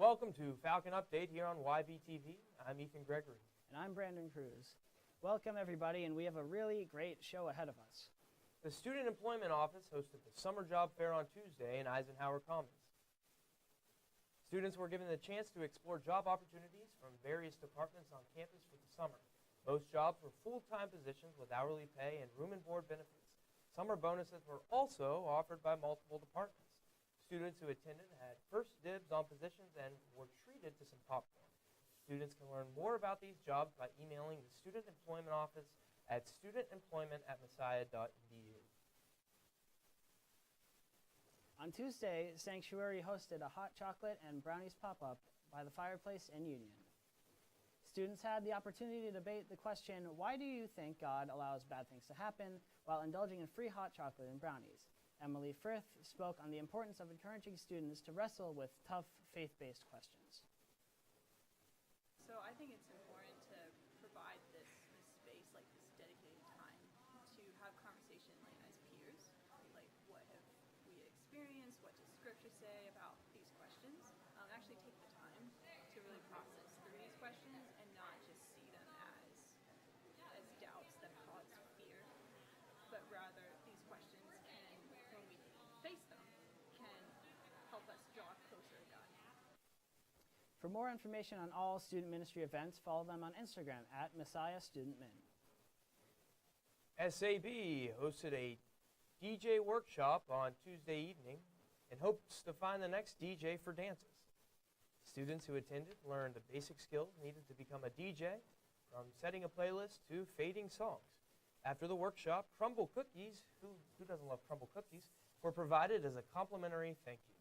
welcome to Falcon Update here on Ybtv. I'm Ethan Gregory. And I'm Brandon Cruz. Welcome everybody, and we have a really great show ahead of us. The Student Employment Office hosted the Summer Job Fair on Tuesday in Eisenhower Commons. Students were given the chance to explore job opportunities from various departments on campus for the summer. Most jobs were full-time positions with hourly pay and room and board benefits. Summer bonuses were also offered by multiple departments. Students who attended had first dibs on positions and were treated to some popcorn. Students can learn more about these jobs by emailing the Student Employment Office at studentemployment@messiah.edu. On Tuesday, Sanctuary hosted a hot chocolate and brownies pop-up by the fireplace in Union. Students had the opportunity to debate the question, why do you think God allows bad things to happen, while indulging in free hot chocolate and brownies? Emily Frith spoke on the importance of encouraging students to wrestle with tough faith-based questions. So I think it's important to provide this space, like this dedicated time, to have conversation like as peers, like what have we experienced, what does Scripture say about these questions. Actually take the time to really process through these questions and not just see them as doubts that cause fear, but rather these questions can, when we face them, can help us draw closer to God. For more information on all student ministry events, follow them on Instagram at Messiah Student Min. SAB hosted a DJ workshop on Tuesday evening and hopes to find the next DJ for dances. Students who attended learned the basic skills needed to become a DJ, from setting a playlist to fading songs. After the workshop, crumble cookies, who doesn't love crumble cookies, were provided as a complimentary thank you.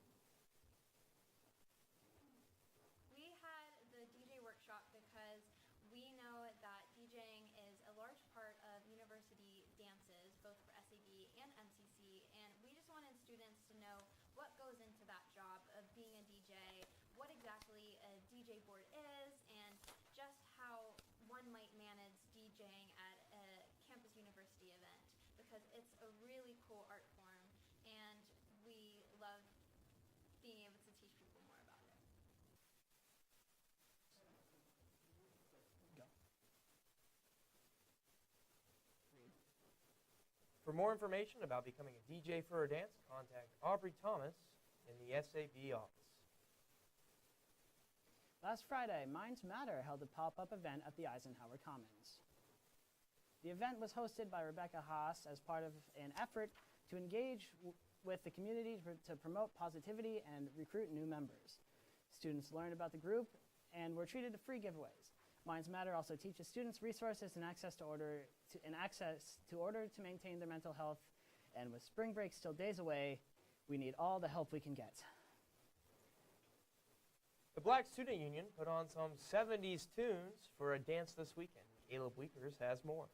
We had the DJ workshop because we know that DJing is a large part of university dances, both for SAB and MCC, and we just wanted students to know what goes into that job of being a DJ, what exactly a DJ board is, and just how one might manage DJing at a campus university event, because it's a really cool art form, and we love being able to teach people more about it. Go. For more information about becoming a DJ for a dance, contact Aubrey Thomas in the SAB office. Last Friday, Minds Matter held a pop-up event at the Eisenhower Commons. The event was hosted by Rebecca Haas as part of an effort to engage with the community to promote positivity and recruit new members. Students learned about the group and were treated to free giveaways. Minds Matter also teaches students resources and access to order to maintain their mental health. And with spring break still days away, we need all the help we can get. The Black Student Union put on some 70s tunes for a dance this weekend. Caleb Weekers has more.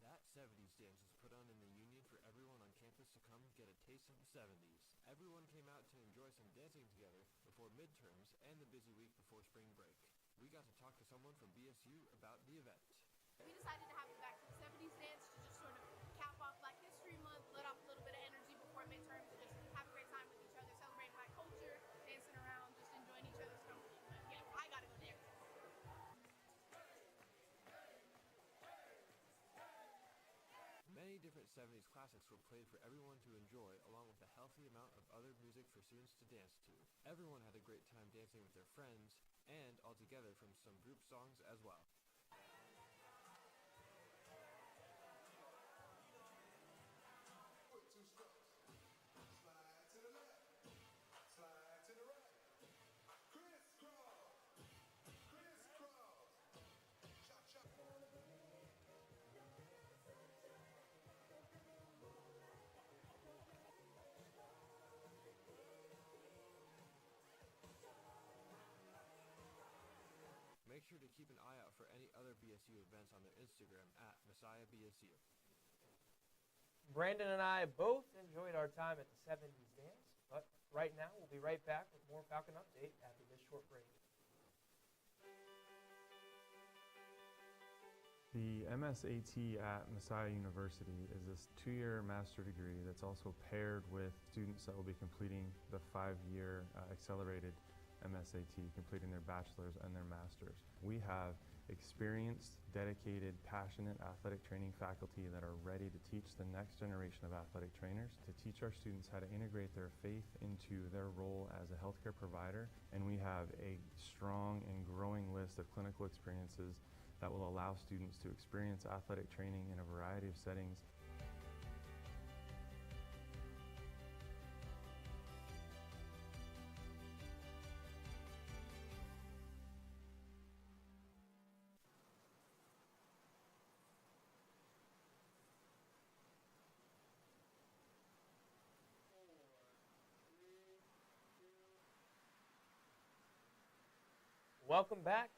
That 70s dance was put on in the Union for everyone on campus to come get a taste of the 70s. Everyone came out to enjoy some dancing together before midterms and the busy week before spring break. We got to talk to someone from BSU about the event. We decided to have a Back to the 70s dance to just sort of cap off Black History Month, let off a little bit of energy before midterms, and just have a great time with each other, celebrating Black culture, dancing around, just enjoying each other's company. But yeah, I gotta go dance. Many different 70s classics were played for everyone to enjoy, along with a healthy amount of other music for students to dance to. Everyone had a great time dancing with their friends, and all together from some group songs as well. Make sure to keep an eye out for any other BSU events on their Instagram at MessiahBSU. Brandon and I both enjoyed our time at the 70s dance, but right now we'll be right back with more Falcon Update after this short break. The MSAT at Messiah University is this 2-year master degree that's also paired with students that will be completing the 5-year accelerated MSAT, completing their bachelor's and their master's. We have experienced, dedicated, passionate athletic training faculty that are ready to teach the next generation of athletic trainers, to teach our students how to integrate their faith into their role as a healthcare provider. And we have a strong and growing list of clinical experiences that will allow students to experience athletic training in a variety of settings. Welcome back.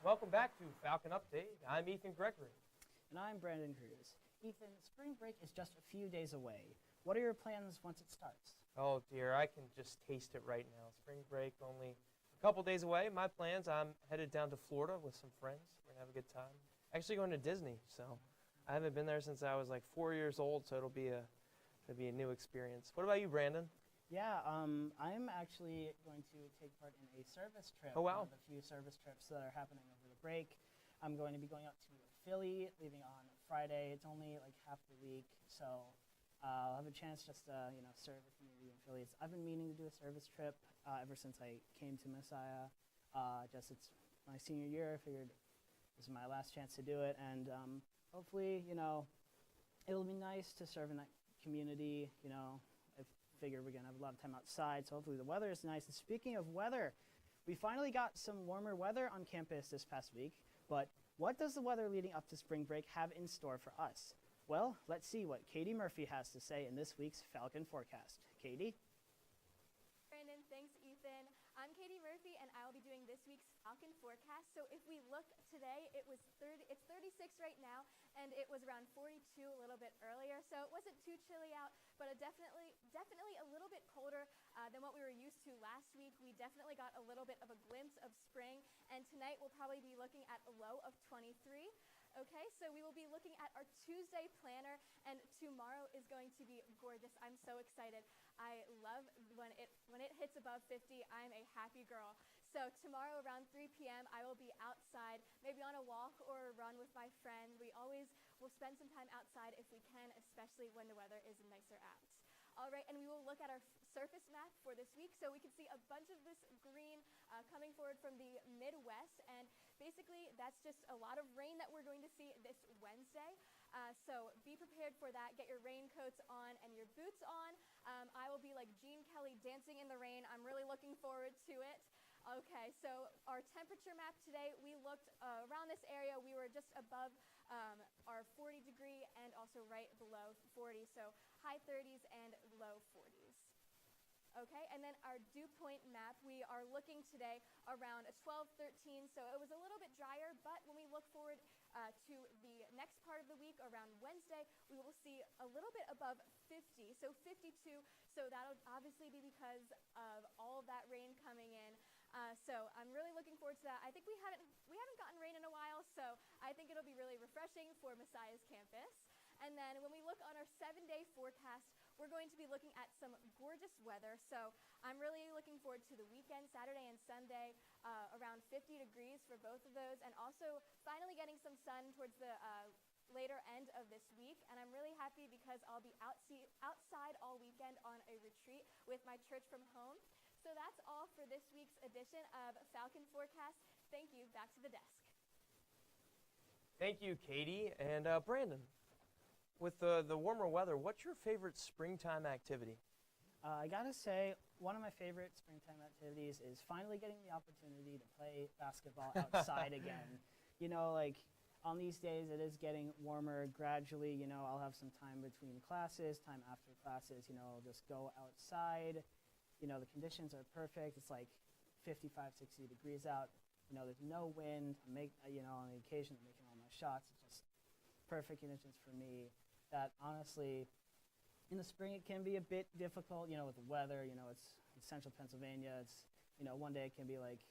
Welcome back to Falcon Update. I'm Ethan Gregory. And I'm Brandon Cruz. Ethan, spring break is just a few days away. What are your plans once it starts? Oh dear, I can just taste it right now. Spring break only a couple days away. My plans, I'm headed down to Florida with some friends. We're gonna have a good time. Actually going to Disney, so I haven't been there since I was like 4 years old, so it'll be a new experience. What about you, Brandon? Yeah, I'm actually going to take part in a service trip. Oh, wow. One of the few service trips that are happening over the break. I'm going to be going out to Philly, leaving on Friday. It's only like half the week, so I'll have a chance just to, serve the community in Philly. I've been meaning to do a service trip ever since I came to Messiah. It's my senior year. I figured this is my last chance to do it, and hopefully, it'll be nice to serve in that community, I figure we're going to have a lot of time outside, so hopefully the weather is nice. And speaking of weather, we finally got some warmer weather on campus this past week, but what does the weather leading up to spring break have in store for us? Well, let's see what Katie Murphy has to say in this week's Falcon Forecast. Katie? Brandon, thanks, Ethan. I'm Katie Murphy, and I'll be doing this week's Falcon Forecast. So if we look today, it's 36 right now, and it was around 42 a little bit earlier. So it wasn't too chilly out, but definitely a little bit colder than what we were used to last week. We definitely got a little bit of a glimpse of spring, and tonight we'll probably be looking at a low of 23. Okay, so we will be looking at our Tuesday planner, and tomorrow is going to be gorgeous. I'm so excited. I love when it hits above 50. I'm a happy girl. So tomorrow around 3 p.m. I will be outside, maybe on a walk or a run with my friend. We always will spend some time outside if we can, especially when the weather is nicer out. All right, and we will look at our surface map for this week. So we can see a bunch of this green coming forward from the Midwest, and basically that's just a lot of rain that we're going to see this Wednesday. So be prepared for that. Get your raincoats on and your boots on. I will be like Gene Kelly dancing in the rain. I'm really looking forward to it. Okay, so our temperature map today, we looked around this area. We were just above our 40 degree and also right below 40, so high 30s and low 40s. Okay, and then our dew point map, we are looking today around 12, 13, so it was a little bit drier, but when we look forward to the next part of the week, around Wednesday, we will see a little bit above 50, so 52, so that'll obviously be because of all of that rain coming in. So I'm really looking forward to that. I think we haven't gotten rain in a while, so I think it'll be really refreshing for Messiah's campus. And then when we look on our 7-day forecast, we're going to be looking at some gorgeous weather. So I'm really looking forward to the weekend, Saturday and Sunday, around 50 degrees for both of those, and also finally getting some sun towards the later end of this week. And I'm really happy because I'll be outside all weekend on a retreat with my church from home. So that's all for this week's edition of Falcon Forecast. Thank you. Back to the desk. Thank you, Katie. And Brandon, with the warmer weather, what's your favorite springtime activity? I gotta say, one of my favorite springtime activities is finally getting the opportunity to play basketball outside again. On these days, it is getting warmer gradually. I'll have some time between classes, time after classes, I'll just go outside. The conditions are perfect. It's like 55, 60 degrees out. There's no wind. On the occasion, I'm making all my shots. It's just perfect conditions for me. That honestly, in the spring, it can be a bit difficult, with the weather. It's central Pennsylvania. It's, one day it can be like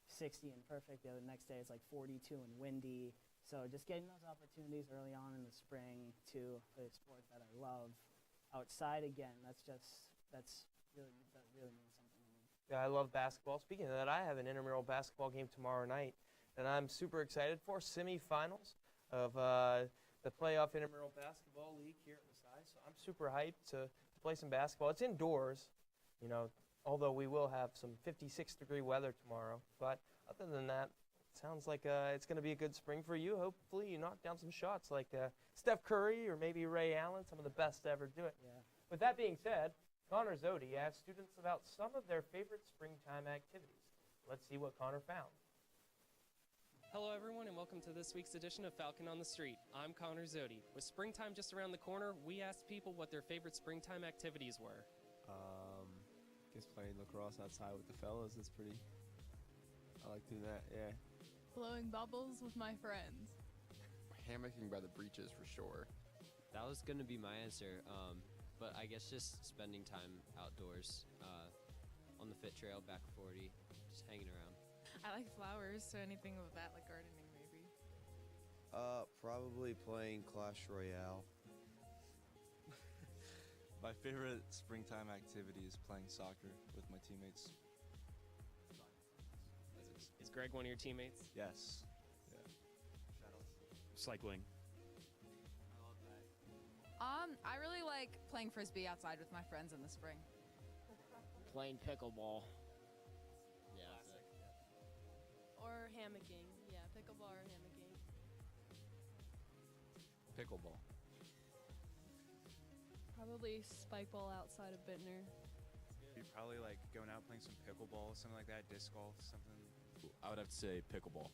60 and perfect. The next day it's like 42 and windy. So just getting those opportunities early on in the spring to play a sport that I love outside again, that really means something to me. Yeah, I love basketball. Speaking of that, I have an intramural basketball game tomorrow night that I'm super excited for. Semifinals of the playoff intramural basketball league here at Messiah. So I'm super hyped to play some basketball. It's indoors, you know, although we will have some 56-degree weather tomorrow. But other than that, it sounds like it's going to be a good spring for you. Hopefully you knock down some shots like Steph Curry or maybe Ray Allen, some of the best to ever do it. Yeah. With that being said, Connor Zodi asked students about some of their favorite springtime activities. Let's see what Connor found. Hello everyone and welcome to this week's edition of Falcon on the Street. I'm Connor Zodi. With springtime just around the corner, we asked people what their favorite springtime activities were. Guess playing lacrosse outside with the fellas is pretty, I like doing that, yeah. Blowing bubbles with my friends. Hammocking by the breaches for sure. That was going to be my answer, but I guess just spending time outdoors on the Fit Trail, back 40, just hanging around. I like flowers, so anything with that, like gardening maybe. Probably playing Clash Royale. My favorite springtime activity is playing soccer with my teammates. Is Greg one of your teammates? Yes. Yeah. Cycling. I really like playing frisbee outside with my friends in the spring. Playing pickleball. Yeah. Or hammocking. Yeah, pickleball or hammocking. Pickleball. Probably spike ball outside of Bittner. Probably like going out playing some pickleball, something like that, disc golf, something. I would have to say pickleball.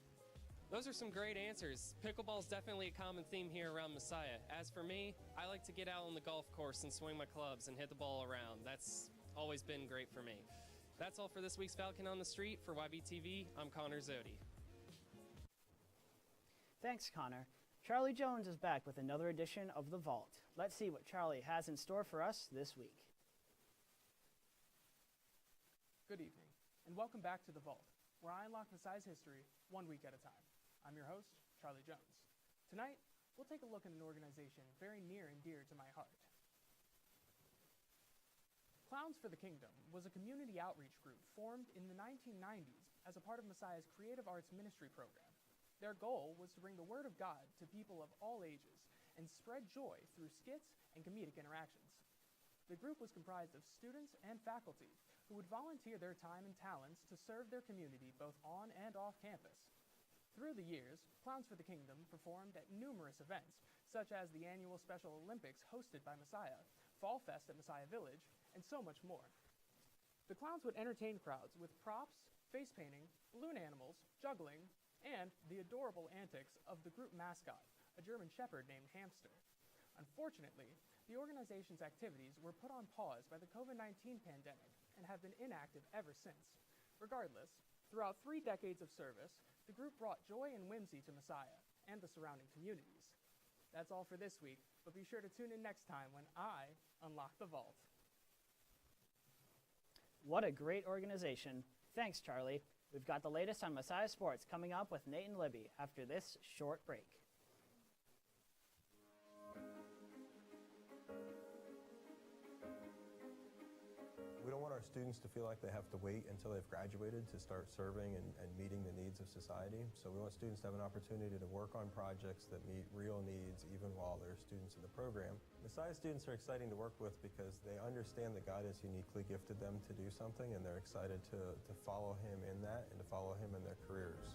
Those are some great answers. Pickleball is definitely a common theme here around Messiah. As for me, I like to get out on the golf course and swing my clubs and hit the ball around. That's always been great for me. That's all for this week's Falcon on the Street. For Ybtv, I'm Connor Zodi. Thanks, Connor. Charlie Jones is back with another edition of The Vault. Let's see what Charlie has in store for us this week. Good evening, and welcome back to The Vault, where I unlock Messiah's history 1 week at a time. I'm your host, Charlie Jones. Tonight, we'll take a look at an organization very near and dear to my heart. Clowns for the Kingdom was a community outreach group formed in the 1990s as a part of Messiah's Creative Arts Ministry program. Their goal was to bring the Word of God to people of all ages and spread joy through skits and comedic interactions. The group was comprised of students and faculty who would volunteer their time and talents to serve their community both on and off campus. Through the years, Clowns for the Kingdom performed at numerous events, such as the annual Special Olympics hosted by Messiah, Fall Fest at Messiah Village, and so much more. The clowns would entertain crowds with props, face painting, balloon animals, juggling, and the adorable antics of the group mascot, a German Shepherd named Hamster. Unfortunately, the organization's activities were put on pause by the COVID-19 pandemic and have been inactive ever since. Regardless, throughout 3 decades of service, the group brought joy and whimsy to Messiah and the surrounding communities. That's all for this week, but be sure to tune in next time when I unlock the vault. What a great organization. Thanks, Charlie. We've got the latest on Messiah Sports coming up with Nate and Libby after this short break. We don't want our students to feel like they have to wait until they've graduated to start serving and meeting the needs of society. So we want students to have an opportunity to work on projects that meet real needs even while they're students in the program. Messiah students are exciting to work with because they understand that God has uniquely gifted them to do something, and they're excited to follow Him in that and to follow Him in their careers.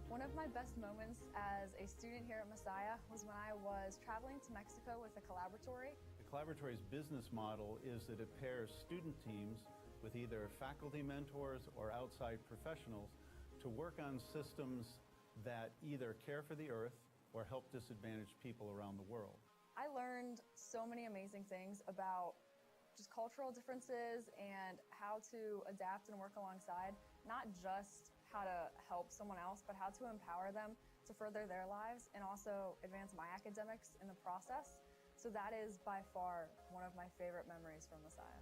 One of my best moments as a student here at Messiah was when I was traveling to Mexico with a collaboratory. The collaboratory's business model is that it pairs student teams with either faculty mentors or outside professionals to work on systems that either care for the earth or help disadvantaged people around the world. I learned so many amazing things about just cultural differences and how to adapt and work alongside, not just how to help someone else, but how to empower them to further their lives and also advance my academics in the process. So that is by far one of my favorite memories from Messiah.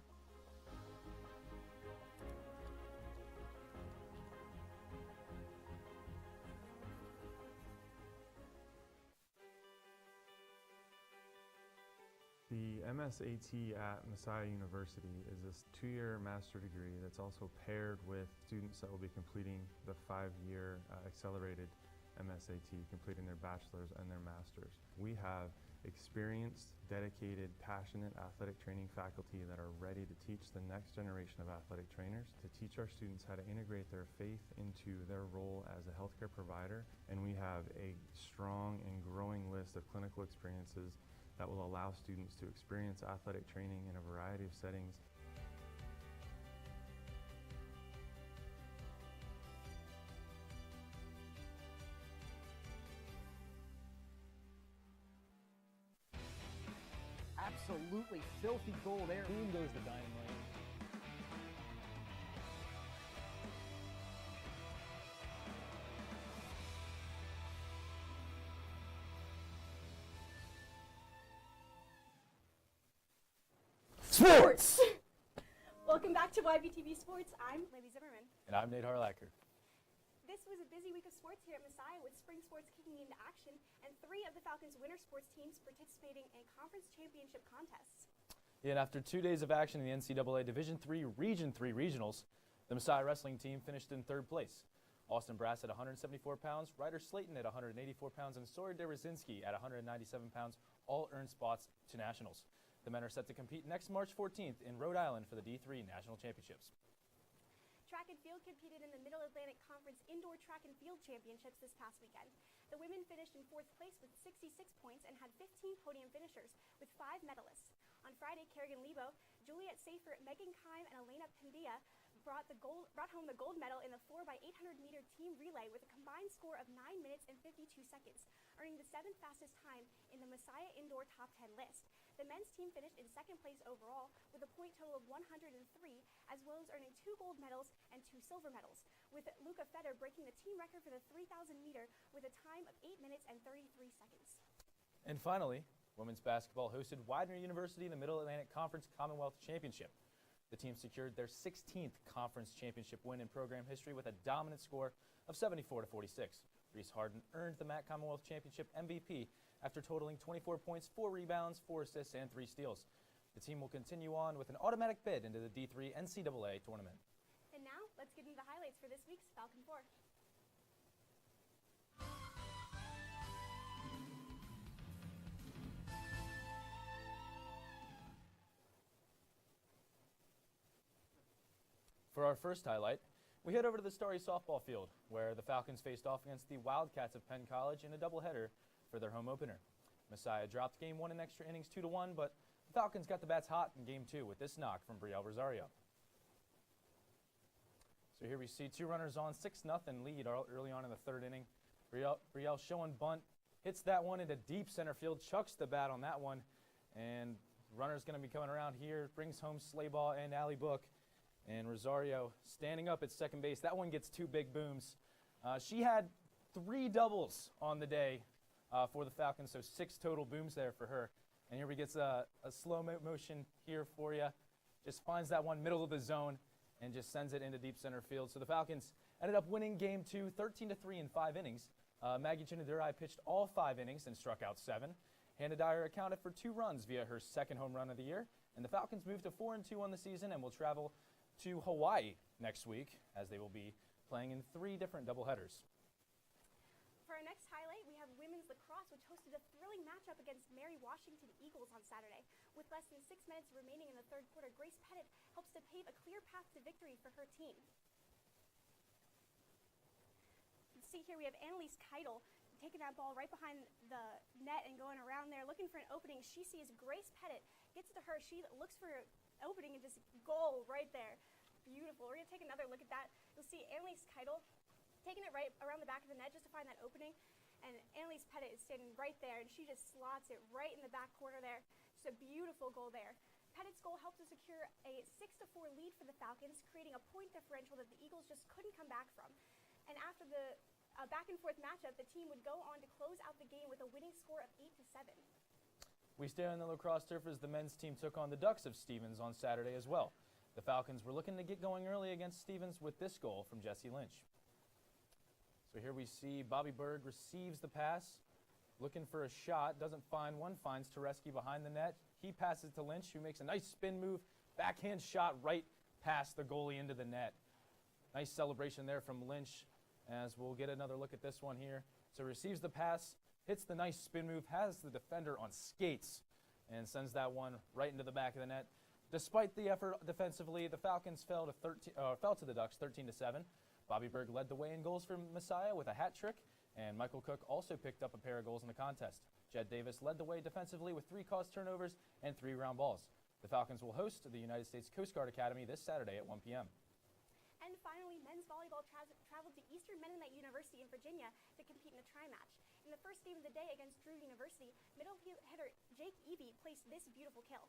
The MSAT at Messiah University is this 2-year master degree that's also paired with students that will be completing the 5-year accelerated MSAT, completing their bachelor's and their master's. We have experienced, dedicated, passionate athletic training faculty that are ready to teach the next generation of athletic trainers, to teach our students how to integrate their faith into their role as a healthcare provider. And we have a strong and growing list of clinical experiences that will allow students to experience athletic training in a variety of settings. Absolutely filthy goal there. Boom goes the dynamite. Sports! Welcome back to Ybtv Sports. I'm Libby Zimmerman. And I'm Nate Harlacker. This was a busy week of sports here at Messiah, with spring sports kicking into action and 3 of the Falcons' winter sports teams participating in conference championship contests. Yeah, and after 2 days of action in the NCAA Division III Region 3 regionals, the Messiah wrestling team finished in 3rd place. Austin Brass at 174 pounds, Ryder Slayton at 184 pounds, and Sawyer Derezinski at 197 pounds all earned spots to nationals. The men are set to compete next March 14th in Rhode Island for the D3 National Championships. Track and field competed in the Middle Atlantic Conference Indoor Track and Field Championships this past weekend. The women finished in 4th place with 66 points and had 15 podium finishers, with 5 medalists. On Friday, Kerrigan Lebo, Juliet Safer, Megan Kime, and Elena Pendia brought home the gold medal in the 4x800-meter team relay with a combined score of 9 minutes and 52 seconds, earning the 7th fastest time in the Messiah Indoor Top 10 list. The men's team finished in 2nd place overall with a point total of 103, as well as earning 2 gold medals and 2 silver medals, with Luca Feder breaking the team record for the 3,000-meter with a time of 8 minutes and 33 seconds. And finally, women's basketball hosted Widener University in the Middle Atlantic Conference Commonwealth Championship. The team secured their 16th conference championship win in program history with a dominant score of 74-46. Reese Harden earned the MAC Commonwealth Championship MVP after totaling 24 points, 4 rebounds, 4 assists, and 3 steals. The team will continue on with an automatic bid into the D3 NCAA tournament. And now, let's get into the highlights for this week's Falcon 4. For our first highlight, we head over to the Starry softball field, where the Falcons faced off against the Wildcats of Penn College in a doubleheader for their home opener. Messiah dropped Game 1 in extra innings 2-1, but the Falcons got the bats hot in Game 2 with this knock from Brielle Rosario. So here we see 2 runners on, 6-0 lead early on in the 3rd inning. Brielle showing bunt, hits that one into deep center field, chucks the bat on that one, and runner's going to be coming around here, brings home Slayball and Allie Book. And Rosario standing up at second base. That one gets 2 big booms. She had 3 doubles on the day for the Falcons, so 6 total booms there for her. And here we get a slow motion here for you. Just finds that one middle of the zone and just sends it into deep center field. So the Falcons ended up winning Game 2, 13-3 in 5 innings. Maggie Chinadurai pitched all 5 innings and struck out 7. Hannah Dyer accounted for 2 runs via her 2nd home run of the year. And the Falcons moved to 4-2 on the season and will travel to Hawaii next week, as they will be playing in 3 different doubleheaders. For our next highlight, we have women's lacrosse, which hosted a thrilling matchup against Mary Washington Eagles on Saturday. With less than 6 minutes remaining in the 3rd quarter, Grace Pettit helps to pave a clear path to victory for her team. You can see here we have Annalise Keitel taking that ball right behind the net and going around there looking for an opening. She sees Grace Pettit, gets to her, she looks for an opening and just goal right there. Beautiful. We're going to take another look at that. You'll see Annalise Keitel taking it right around the back of the net just to find that opening. And Annalise Pettit is standing right there, and she just slots it right in the back corner there. Just a beautiful goal there. Pettit's goal helped to secure a 6-4 lead for the Falcons, creating a point differential that the Eagles just couldn't come back from. And after the back-and-forth matchup, the team would go on to close out the game with a winning score of 8-7. We stay on the lacrosse turf as the men's team took on the Ducks of Stevens on Saturday as well. The Falcons were looking to get going early against Stevens with this goal from Jesse Lynch. So here we see Bobby Berg receives the pass, looking for a shot, doesn't find one, finds Tereski behind the net. He passes to Lynch, who makes a nice spin move, backhand shot right past the goalie into the net. Nice celebration there from Lynch, as we'll get another look at this one here. So receives the pass, hits the nice spin move, has the defender on skates, and sends that one right into the back of the net. Despite the effort defensively, the Falcons fell to the Ducks 13-7. Bobby Berg led the way in goals for Messiah with a hat trick, and Michael Cook also picked up a pair of goals in the contest. Jed Davis led the way defensively with 3 caused turnovers and 3 ground balls. The Falcons will host the United States Coast Guard Academy this Saturday at 1 p.m. And finally, men's volleyball traveled to Eastern Mennonite University in Virginia to compete in a tri-match. In the first game of the day against Drew University, middle hitter Jake Eby placed this beautiful kill.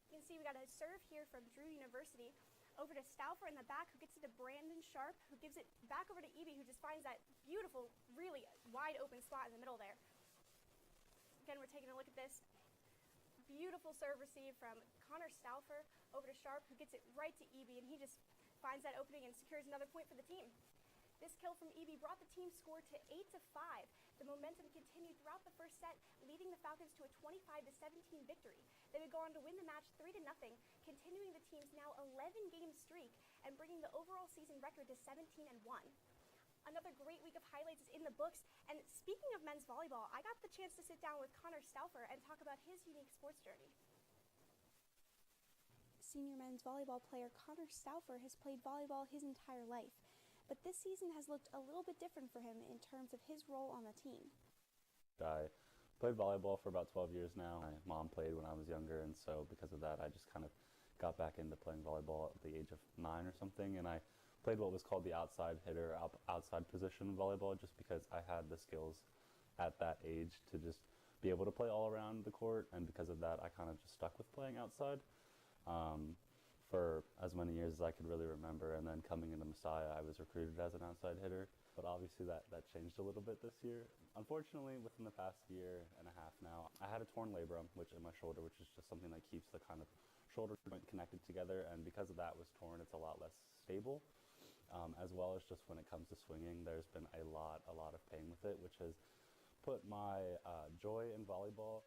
You can see we got a serve here from Drew University over to Stauffer in the back, who gets it to Brandon Sharp, who gives it back over to Eby, who just finds that beautiful, really wide open spot in the middle there. Again, we're taking a look at this. Beautiful serve receive from Connor Stauffer over to Sharp, who gets it right to Eby, and he just finds that opening and secures another point for the team. This kill from Eby brought the team score to 8-5. The momentum continued throughout the first set, leading the Falcons to a 25-17 victory. They would go on to win the match 3-0, continuing the team's now 11-game streak and bringing the overall season record to 17-1. Another great week of highlights is in the books. And speaking of men's volleyball, I got the chance to sit down with Connor Stauffer and talk about his unique sports journey. Senior men's volleyball player Connor Stauffer has played volleyball his entire life, but this season has looked a little bit different for him in terms of his role on the team. I played volleyball for about 12 years now. My mom played when I was younger, and so because of that, I just kind of got back into playing volleyball at the age of 9 or something, and I played what was called the outside hitter, outside position volleyball, just because I had the skills at that age to just be able to play all around the court, and because of that, I kind of just stuck with playing outside for as many years as I could really remember. And then coming into Messiah, I was recruited as an outside hitter, but obviously that changed a little bit this year. Unfortunately, within the past year and a half now, I had a torn labrum, which in my shoulder, which is just something that keeps the kind of shoulder joint connected together, and because of that was torn, it's a lot less stable. As well as just when it comes to swinging, there's been a lot of pain with it, which has put my joy in volleyball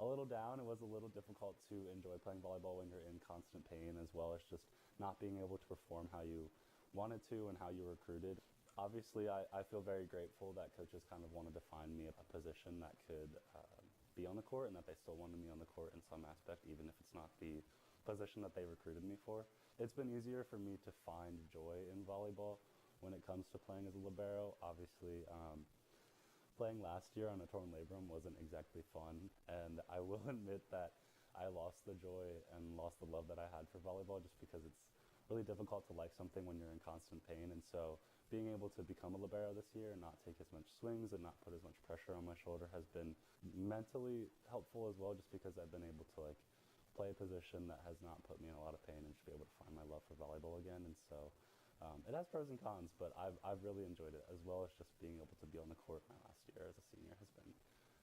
a little down. It was a little difficult to enjoy playing volleyball when you're in constant pain, as well as just not being able to perform how you wanted to and how you were recruited. Obviously, I feel very grateful that coaches kind of wanted to find me a position that could be on the court, and that they still wanted me on the court in some aspect, even if it's not the position that they recruited me for. It's been easier for me to find joy in volleyball when it comes to playing as a libero. Obviously, playing last year on a torn labrum wasn't exactly fun, and I will admit that I lost the joy and lost the love that I had for volleyball, just because it's really difficult to like something when you're in constant pain. And so being able to become a libero this year and not take as much swings and not put as much pressure on my shoulder has been mentally helpful as well, just because I've been able to play a position that has not put me in a lot of pain and just be able to find my love for volleyball again. And so it has pros and cons, but I've really enjoyed it, as well as just being able to be on the court my last year as a senior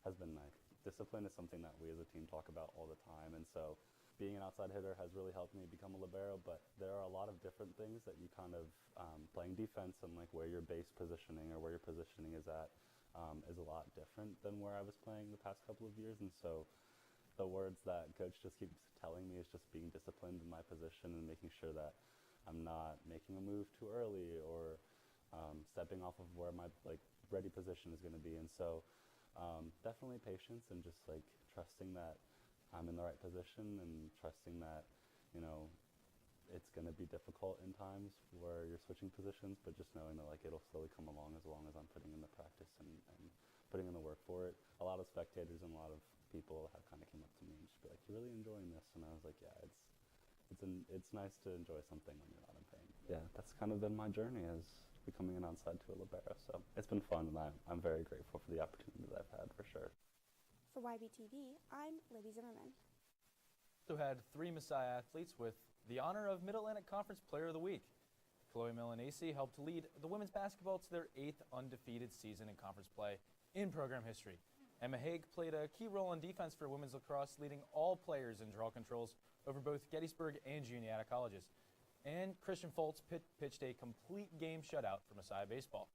has been nice. Discipline is something that we as a team talk about all the time, and so being an outside hitter has really helped me become a libero. But there are a lot of different things that you kind of playing defense and where your base positioning or where your positioning is at is a lot different than where I was playing the past couple of years. And so the words that coach just keeps telling me is just being disciplined in my position and making sure that I'm not making a move too early or stepping off of where my ready position is going to be. And so definitely patience and just trusting that I'm in the right position, and trusting that it's going to be difficult in times where you're switching positions, but just knowing that it'll slowly come along as long as I'm putting in the practice and putting in the work for it. A lot of spectators and a lot of people have kind of came up to me and just be like, "You're really enjoying this?" And I was like, "Yeah, it's nice to enjoy something when you're not in pain." Yeah, that's kind of been my journey as becoming an outside to a libero. So it's been fun, and I'm very grateful for the opportunity that I've had, for sure. For Ybtv, I'm Libby Zimmerman. Also had 3 Messiah athletes with the honor of Mid-Atlantic Conference Player of the Week. Chloe Milanese helped lead the women's basketball to their 8th undefeated season in conference play in program history. Emma Haig played a key role in defense for women's lacrosse, leading all players in draw controls over both Gettysburg and Juniata colleges. And Christian Foltz pitched a complete game shutout for Messiah baseball.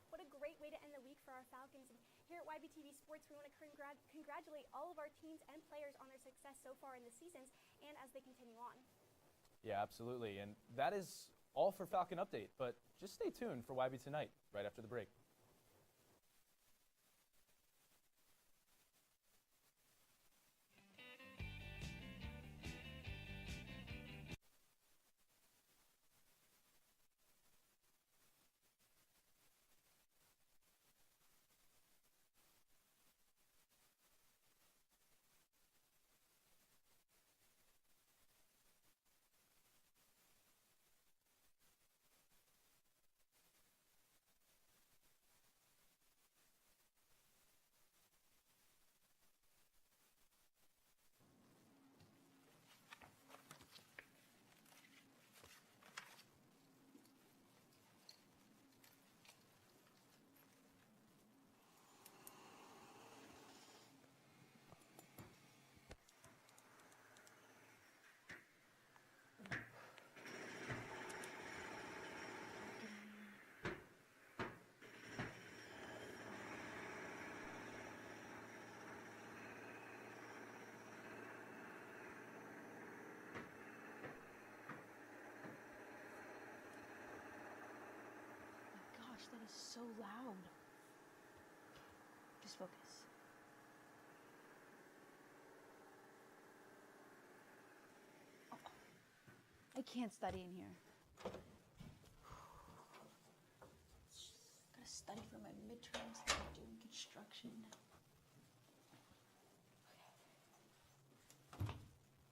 What a great way to end the week for our Falcons. And Here at Ybtv Sports, we want to congratulate all of our teams and players on their success so far in the seasons and as they continue on. Yeah, absolutely. And that is all for Falcon Update, but just stay tuned for YB Tonight right after the break. Gosh, that is so loud. Just focus. Oh, I can't study in here. Gotta study for my midterms that I'm doing construction.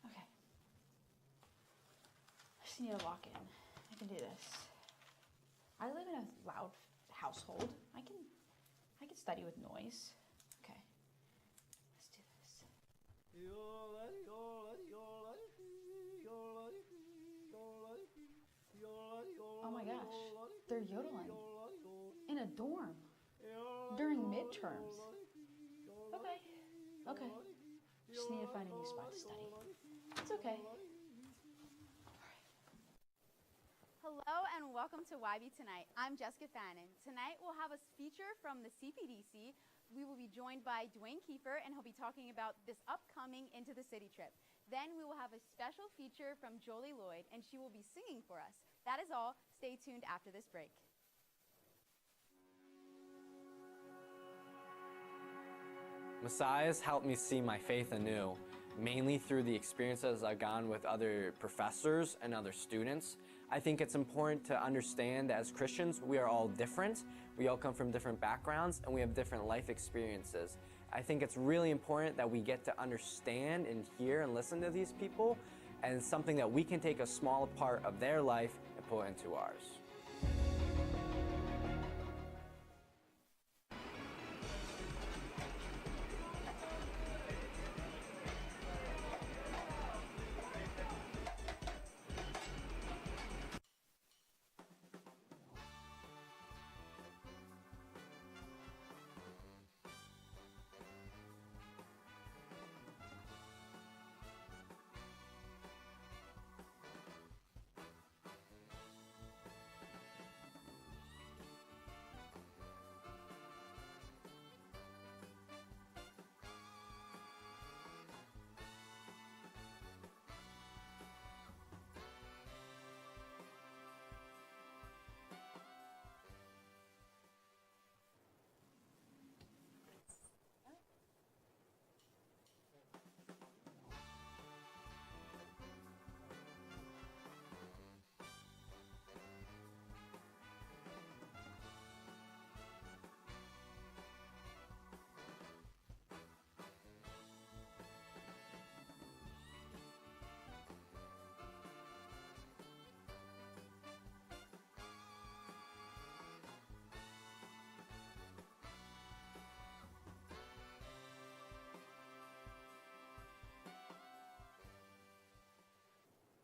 Okay. I just need to lock in. I can do this. I live in a loud household. I can study with noise. Okay. Let's do this. Oh my gosh. They're yodeling in a dorm during midterms. Okay. Okay. Just need to find a new spot to study. It's okay. Hello and welcome to YB Tonight. I'm Jessica Fannin. Tonight we'll have a feature from the CPDC. We will be joined by Dwayne Kiefer and he'll be talking about this upcoming Into the City trip. Then we will have a special feature from Jolie Lloyd and she will be singing for us. That is all. Stay tuned after this break. Messiah's helped me see my faith anew, mainly through the experiences I've gone with other professors and other students. I think it's important to understand that as Christians, we are all different. We all come from different backgrounds and we have different life experiences. I think it's really important that we get to understand and hear and listen to these people, and it's something that we can take a small part of their life and put into ours.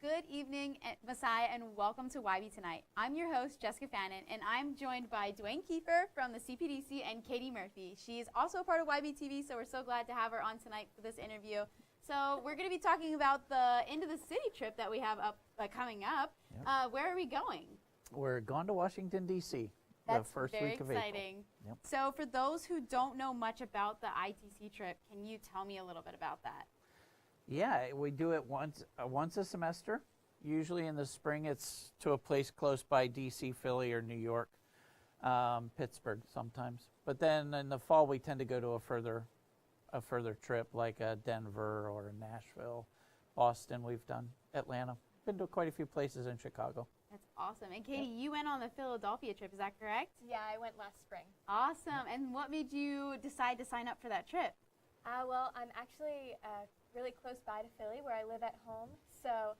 Good evening, Messiah, and welcome to YB Tonight. I'm your host, Jessica Fannin, and I'm joined by Dwayne Kiefer from the CPDC and Katie Murphy. She is also a part of YBTV, so we're so glad to have her on tonight for this interview. So we're going to be talking about the Into the City trip that we have coming up. Yep. Where are we going? We're going to Washington, D.C. That's the first very week of exciting. April. Yep. So for those who don't know much about the ITC trip, can you tell me a little bit about that? Yeah, we do it once a semester. Usually in the spring, it's to a place close by DC, Philly, or New York, Pittsburgh sometimes. But then in the fall, we tend to go to a further trip, like Denver or Nashville, Boston. We've done Atlanta. Been to quite a few places in Chicago. That's awesome. And Katie, you went on the Philadelphia trip, is that correct? Yeah, I went last spring. Awesome. And what made you decide to sign up for that trip? Well, I'm actually really close by to Philly, where I live at home. So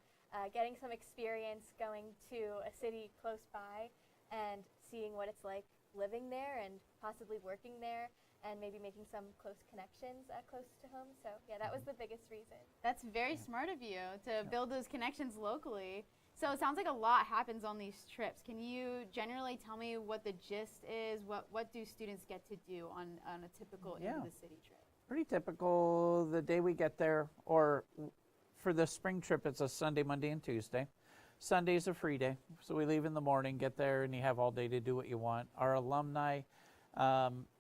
getting some experience going to a city close by and seeing what it's like living there and possibly working there and maybe making some close connections close to home. So yeah, that was the biggest reason. That's very smart of you to build those connections locally. So it sounds like a lot happens on these trips. Can you generally tell me what the gist is? What do students get to do on a typical in the city trip? Pretty typical the day we get there, or for the spring trip, it's a Sunday, Monday, and Tuesday. Sunday's a free day, so we leave in the morning, get there, and you have all day to do what you want. Our alumni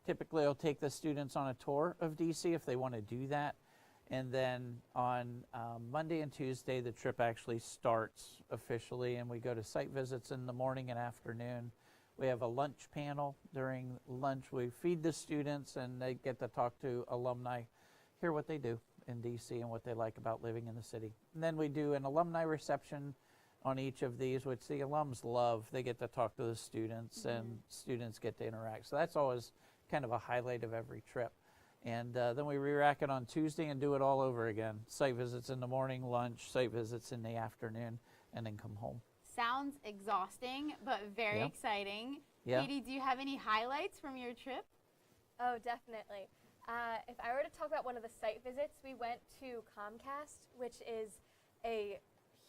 typically will take the students on a tour of DC if they want to do that. And then on Monday and Tuesday, the trip actually starts officially, and we go to site visits in the morning and afternoon. We have a lunch panel. During lunch, we feed the students, and they get to talk to alumni, hear what they do in DC and what they like about living in the city. And then we do an alumni reception on each of these, which the alums love. They get to talk to the students, and students get to interact. So that's always kind of a highlight of every trip. And then we re-rack it on Tuesday and do it all over again. Site visits in the morning, lunch, site visits in the afternoon, and then come home. Sounds exhausting, but very exciting. Yeah. Katie, do you have any highlights from your trip? Oh, definitely. If I were to talk about one of the site visits, we went to Comcast, which is a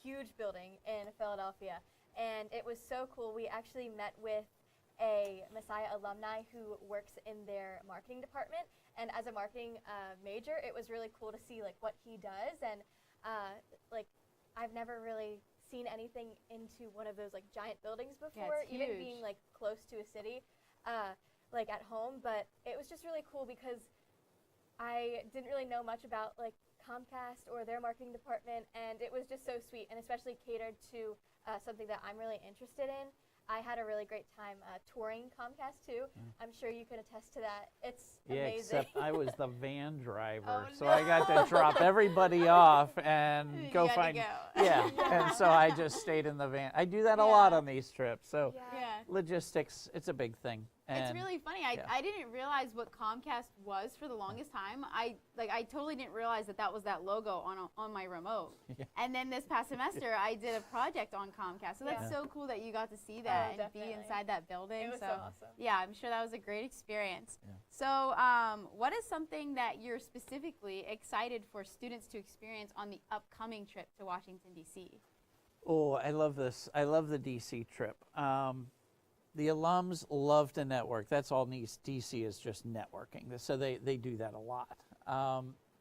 huge building in Philadelphia. And it was so cool. We actually met with a Messiah alumni who works in their marketing department. And as a marketing major, it was really cool to see like what he does. And like I've never really seen anything into one of those like giant buildings before, it's even huge. being like close to a city, like at home. But it was just really cool because I didn't really know much about like Comcast or their marketing department, and it was just so sweet and especially catered to something that I'm really interested in. I had a really great time touring Comcast too. I'm sure you can attest to that. It's amazing. Except I was the van driver, Oh, so no. I got to drop everybody off and go gotta find. go. Yeah, and so I just stayed in the van. I do that a lot on these trips. So logistics, it's a big thing. It's And really funny. I didn't realize what Comcast was for the longest time. I totally didn't realize that was that logo on my remote. Yeah. And then this past semester, I did a project on Comcast. So that's so cool that you got to see that and be inside that building. It was so awesome. Yeah, I'm sure that was a great experience. Yeah. So what is something that you're specifically excited for students to experience on the upcoming trip to Washington, D.C.? Oh, I love this. I love the DC trip. The alums love to network. That's all DC is, just networking. So they do that a lot.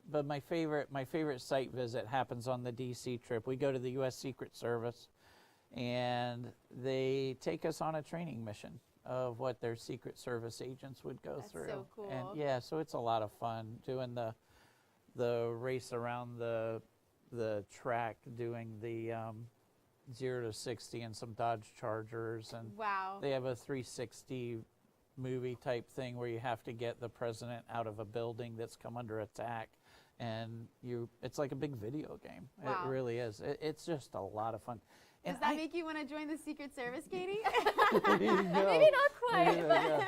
But my favorite site visit happens on the DC trip. We go to the U.S. Secret Service, and they take us on a training mission of what their Secret Service agents would go through. That's so cool. And yeah, so it's a lot of fun doing the race around the track, doing the 0 to 60 and some Dodge Chargers, and Wow. they have a 360 movie type thing where you have to get the president out of a building that's come under attack, and it's like a big video game. Wow. It really is. It's just a lot of fun. And Does that make you want to join the Secret Service, Katie? There you go. Maybe not quite. There you go.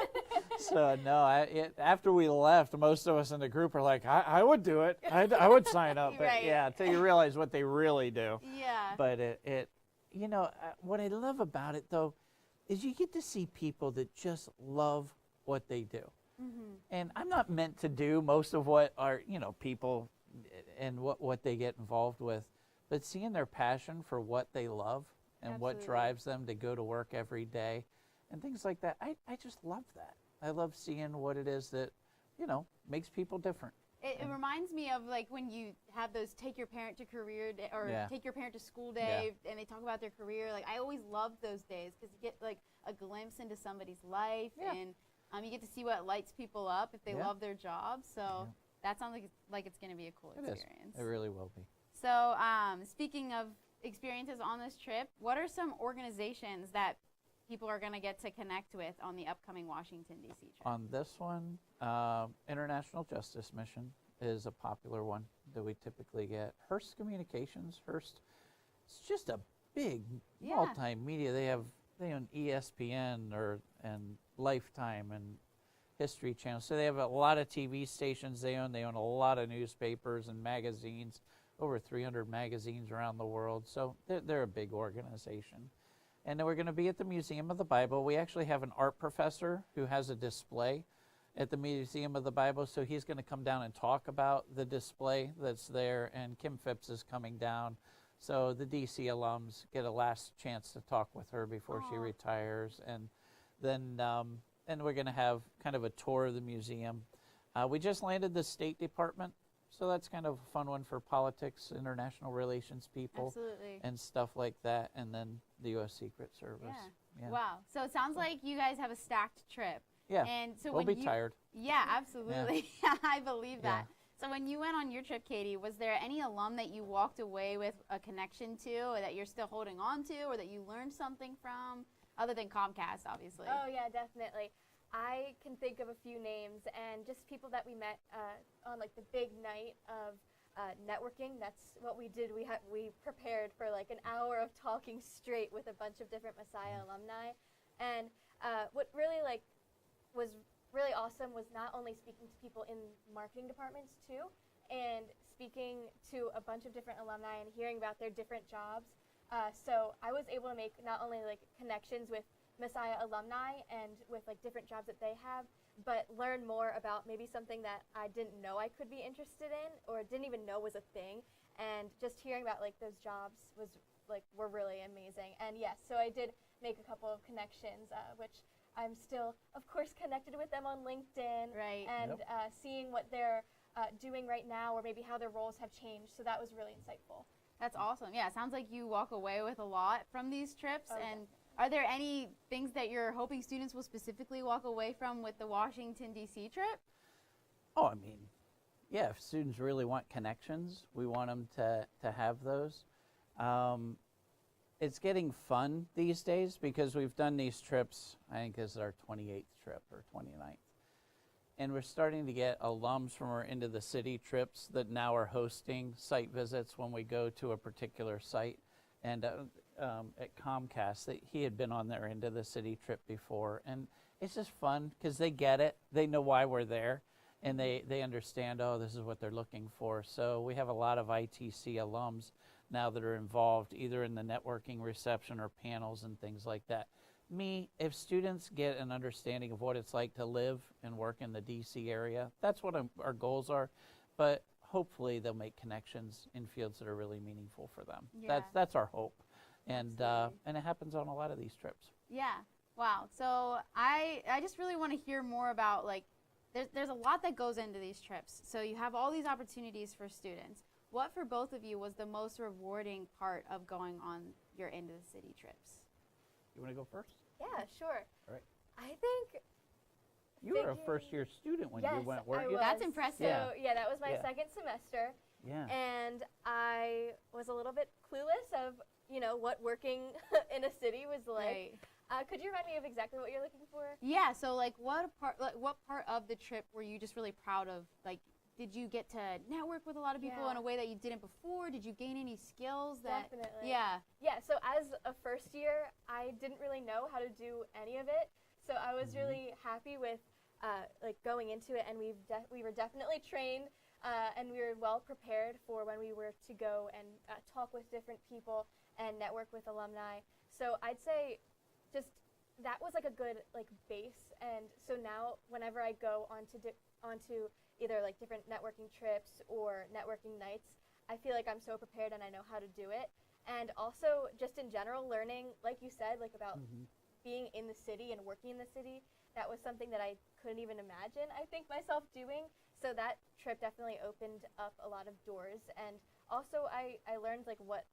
So no, after we left, most of us in the group are like, I would do it. I would sign up. But Right. yeah, until you realize what they really do. Yeah. But what I love about it though, is you get to see people that just love what they do. Mm-hmm. And I'm not meant to do most of what our people and what they get involved with, but seeing their passion for what they love and what Absolutely. drives them to go to work every day and things like that, I just love that. I love seeing what it is that makes people different. It reminds me of like when you have those take your parent to career day or Yeah. take your parent to school day, and they talk about their career. Like I always love those days because you get like a glimpse into somebody's life, and you get to see what lights people up if they love their job. So that sounds like it's going to be a cool experience. It really will be. So speaking of experiences on this trip, what are some organizations that people are going to get to connect with on the upcoming Washington, D.C. trip? On this one, International Justice Mission is a popular one that we typically get. Hearst Communications, Hearst, it's just a big multimedia. They own ESPN and Lifetime and History Channel. So they have a lot of TV stations they own. They own a lot of newspapers and magazines, over 300 magazines around the world. So they're a big organization. And then we're going to be at the Museum of the Bible. We actually have an art professor who has a display at the Museum of the Bible, so he's going to come down and talk about the display that's there, and Kim Phipps is coming down. So the DC alums get a last chance to talk with her before she retires. And then and we're going to have kind of a tour of the museum. We just landed the State Department, so that's kind of a fun one for politics, international relations people, Absolutely. and stuff like that, and then the U.S. Secret Service. Yeah. Wow. So it sounds like you guys have a stacked trip. Yeah. And so we'll when be tired. Yeah, absolutely. Yeah. I believe that. Yeah. So when you went on your trip, Katie, was there any alum that you walked away with a connection to, or that you're still holding on to, or that you learned something from, other than Comcast, obviously? Oh, yeah, definitely. I can think of a few names and just people that we met on like the big night of networking. That's what we did. We prepared for like an hour of talking straight with a bunch of different Messiah alumni. And what really was really awesome was not only speaking to people in marketing departments too, and speaking to a bunch of different alumni and hearing about their different jobs. So I was able to make not only like connections with Messiah alumni and with like different jobs that they have, but learn more about maybe something that I didn't know I could be interested in or didn't even know was a thing. And just hearing about like those jobs were really amazing. And yes, so I did make a couple of connections, which I'm still, of course, connected with them on LinkedIn. Right. And seeing what they're doing right now, or maybe how their roles have changed. So that was really insightful. That's awesome. Yeah, it sounds like you walk away with a lot from these trips. Oh, and are there any things that you're hoping students will specifically walk away from with the Washington, D.C. trip? Oh, I mean, yeah, if students really want connections, we want them to have those. It's getting fun these days because we've done these trips, I think this is our 28th trip or 29th. And we're starting to get alums from our Into the City trips that now are hosting site visits when we go to a particular site. And at Comcast, he had been on their Into the City trip before. And it's just fun because they get it. They know why we're there. And they understand, oh, this is what they're looking for. So we have a lot of ITC alums now that are involved either in the networking reception or panels and things like that. If students get an understanding of what it's like to live and work in the DC area, that's what our goals are. But hopefully they'll make connections in fields that are really meaningful for them. Yeah. That's our hope. And it happens on a lot of these trips. Yeah. Wow. So I just really want to hear more about, like, there's a lot that goes into these trips. So you have all these opportunities for students. What for both of you was the most rewarding part of going on your Into the City trips? You want to go first? Yeah, sure. All right. I think You were a first-year student when you went, weren't I you? was. That's impressive. So, yeah, that was my Yeah. second semester. Yeah. And I was a little bit clueless of, what working in a city was like. Right. Could you remind me of exactly what you're looking for? Yeah. So like, what part of the trip were you just really proud of? Like, did you get to network with a lot of people in a way that you didn't before? Did you gain any skills that? Definitely. Yeah. Yeah, so as a first year, I didn't really know how to do any of it. So I was really happy with going into it, and we were definitely trained, and we were well prepared for when we were to go and talk with different people and network with alumni. So I'd say just that was like a good base. And so now whenever I go onto either different networking trips or networking nights, I feel like I'm so prepared and I know how to do it. And also just in general, learning, like you said, about being in the city and working in the city, that was something that I couldn't even imagine, I think, myself doing. So that trip definitely opened up a lot of doors, and also I learned like what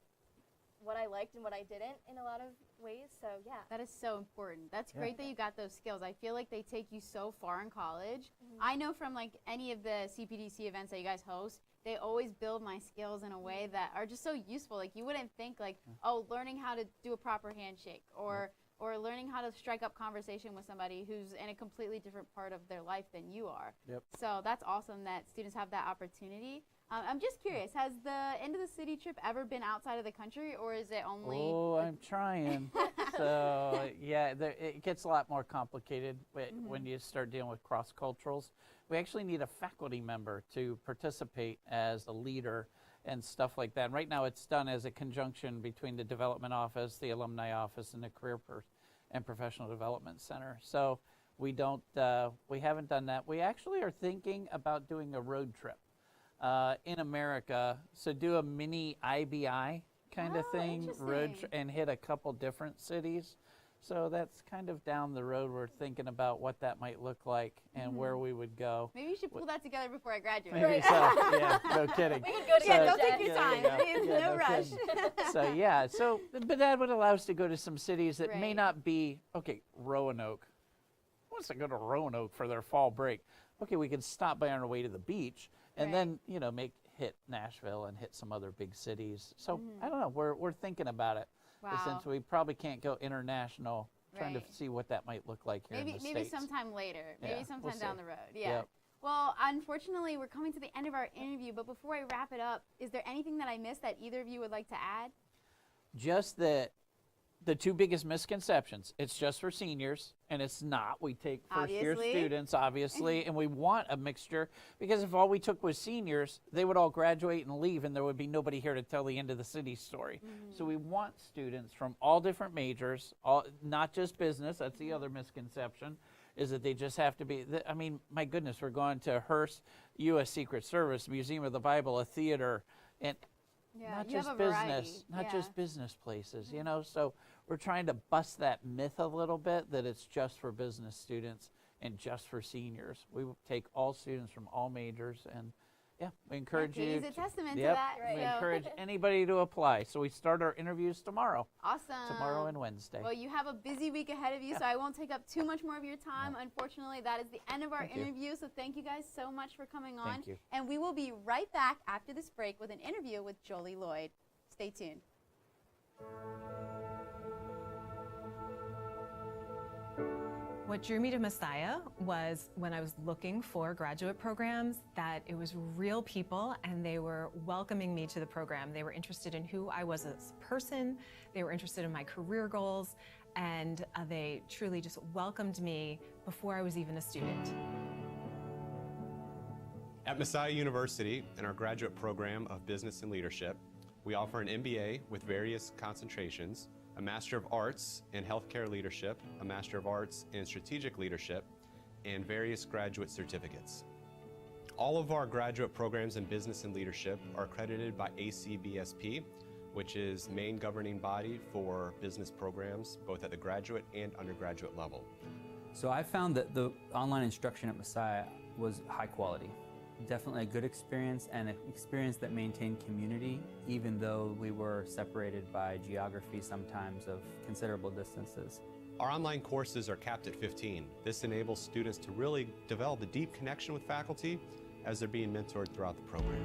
I liked and what I didn't in a lot of ways. So yeah. That is so important. That's Yeah. great that you got those skills. I feel like they take you so far in college. I know from like any of the CPDC events that you guys host, they always build my skills in a way that are just so useful. Like you wouldn't think like, oh, learning how to do a proper handshake or learning how to strike up conversation with somebody who's in a completely different part of their life than you are. Yep. So that's awesome that students have that opportunity. I'm just curious, has the end of the city trip ever been outside of the country, or is it only? Oh, I'm trying. So yeah, it gets a lot more complicated when you start dealing with cross-culturals. We actually need a faculty member to participate as a leader and stuff like that. And right now it's done as a conjunction between the development office, the alumni office, and the career and professional development center. So we haven't done that. We actually are thinking about doing a road trip in America. So do a mini IBI kind of thing, and hit a couple different cities. So that's kind of down the road. We're thinking about what that might look like and where we would go. Maybe you should pull that together before I graduate. Maybe so. Yeah, no kidding. We can go together. So, Don't take your time. No rush. So yeah, but that would allow us to go to some cities that may not be, okay, Roanoke. Who wants to go to Roanoke for their fall break? Okay, we can stop by on our way to the beach and then, hit Nashville and hit some other big cities. So I don't know, we're thinking about it. Wow. Since we probably can't go international, trying to see what that might look like here in the States. Maybe sometime later. Maybe sometime down the road. Yeah. Yep. Well, unfortunately, we're coming to the end of our interview, but before I wrap it up, is there anything that I missed that either of you would like to add? Just that the two biggest misconceptions, it's just for seniors, and it's not. We take first-year students, obviously, and we want a mixture, because if all we took was seniors, they would all graduate and leave, and there would be nobody here to tell the end of the city story. So we want students from all different majors, not just business. That's the other misconception, is that they just have to be, I mean, my goodness, we're going to Hearst, U.S. Secret Service, Museum of the Bible, a theater, and not just business, just business places, so we're trying to bust that myth a little bit that it's just for business students and just for seniors. We take all students from all majors, and we encourage you. Katie's a testament to that. We encourage anybody to apply. So we start our interviews tomorrow. Awesome. Tomorrow and Wednesday. Well, you have a busy week ahead of you, so I won't take up too much more of your time. Unfortunately, that is the end of our interview. So thank you guys so much for coming on. Thank you. And we will be right back after this break with an interview with Jolie Lloyd. Stay tuned. What drew me to Messiah was when I was looking for graduate programs, that it was real people and they were welcoming me to the program. They were interested in who I was as a person, they were interested in my career goals, and they truly just welcomed me before I was even a student. At Messiah University, in our graduate program of Business and Leadership, we offer an MBA with various concentrations, a Master of Arts in Healthcare Leadership, a Master of Arts in Strategic Leadership, and various graduate certificates. All of our graduate programs in Business and Leadership are accredited by ACBSP, which is main governing body for business programs, both at the graduate and undergraduate level. So I found that the online instruction at Messiah was high quality. Definitely a good experience, and an experience that maintained community, even though we were separated by geography sometimes of considerable distances. Our online courses are capped at 15. This enables students to really develop a deep connection with faculty as they're being mentored throughout the program.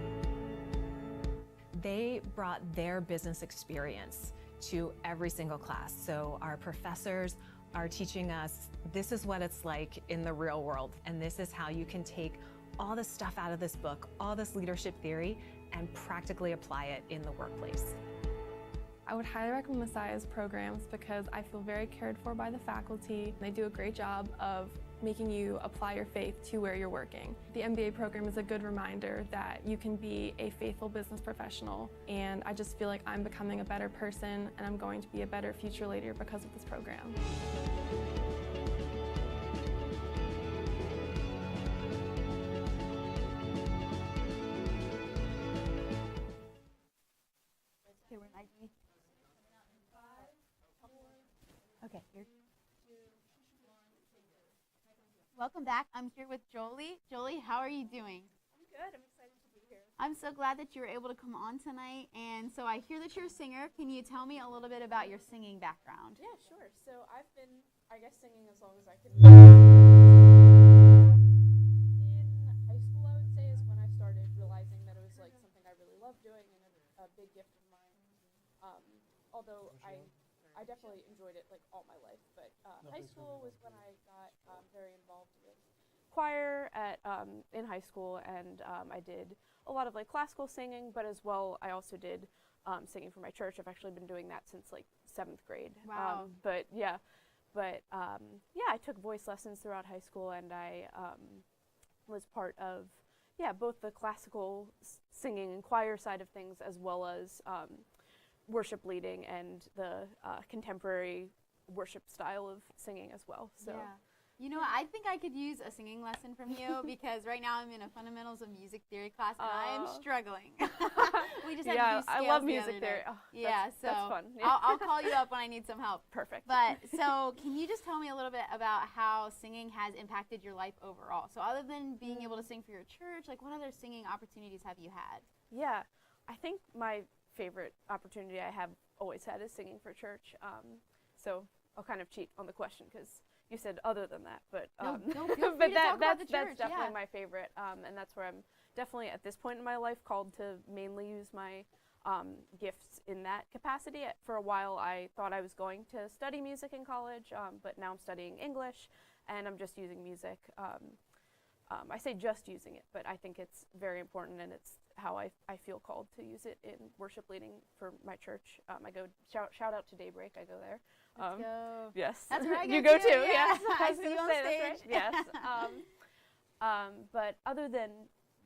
They brought their business experience to every single class. So our professors are teaching us, this is what it's like in the real world, and this is how you can take all the stuff out of this book, all this leadership theory, and practically apply it in the workplace. I would highly recommend Messiah's programs because I feel very cared for by the faculty. They do a great job of making you apply your faith to where you're working. The MBA program is a good reminder that you can be a faithful business professional, and I just feel like I'm becoming a better person and I'm going to be a better future leader because of this program. Okay, welcome back. I'm here with Jolie. Jolie, how are you doing? Good. I'm excited to be here. I'm so glad that you were able to come on tonight. And so I hear that you're a singer. Can you tell me a little bit about your singing background? Yeah, sure. So I've been, I guess, singing as long as I could. In high school, I would say, is when I started realizing that it was like something I really loved doing and a big gift of mine. Although I definitely enjoyed it like all my life, but high school was when I got very involved with choir in high school, and I did a lot of like classical singing, but as well I also did singing for my church. I've actually been doing that since like 7th grade. Wow. Yeah, I took voice lessons throughout high school, and I was part of both the classical singing and choir side of things, as well as worship leading and the contemporary worship style of singing as well. So. Yeah. You know what, I think I could use a singing lesson from you because right now I'm in a fundamentals of music theory class and I am struggling. We just had to do scales I love the music other theory. day. Oh, Yeah, so that's fun. I'll call you up when I need some help. Perfect. But so can you just tell me a little bit about how singing has impacted your life overall? So other than being able to sing for your church, like what other singing opportunities have you had? Yeah, I think my favorite opportunity I have always had is singing for church. So I'll kind of cheat on the question because you said other than that, but feel free to talk about the church, that's definitely my favorite, and that's where I'm definitely at this point in my life called to mainly use my gifts in that capacity. For a while, I thought I was going to study music in college, but now I'm studying English, and I'm just using music. I say just using it, but I think it's very important, and it's how I feel called to use it in worship leading for my church. I go shout out to Daybreak. I go there. Let's go. Yes, that's where I go you go too. too. Yeah. Yes, I see you on stage. Right. Yes. But other than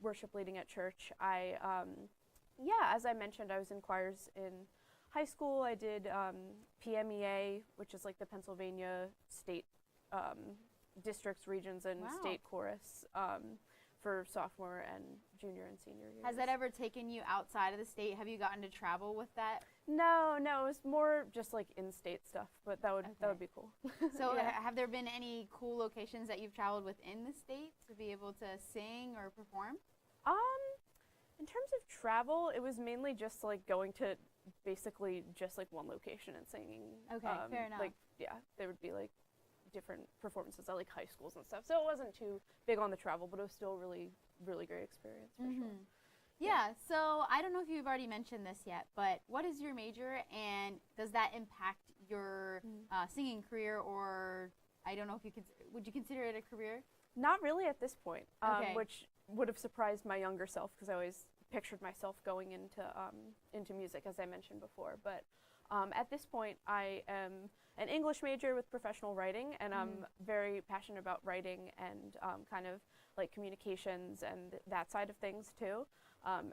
worship leading at church, as I mentioned, I was in choirs in high school. I did PMEA, which is like the Pennsylvania State districts, regions, and state chorus for sophomore and junior and senior years. Has that ever taken you outside of the state? Have you gotten to travel with that? No, it was more just like in-state stuff, but that would be cool. So have there been any cool locations that you've traveled within the state to be able to sing or perform? In terms of travel, it was mainly just like going to basically just like one location and singing. Okay, fair enough. Like, there would be like different performances at like high schools and stuff. So it wasn't too big on the travel, but it was still a really, really great experience for sure. Yeah, so I don't know if you've already mentioned this yet, but what is your major and does that impact your singing career, or I don't know if would you consider it a career? Not really at this point, Okay. which would have surprised my younger self because I always pictured myself going into music, as I mentioned before. But at this point, I am an English major with professional writing, and I'm very passionate about writing and kind of like communications and that side of things too.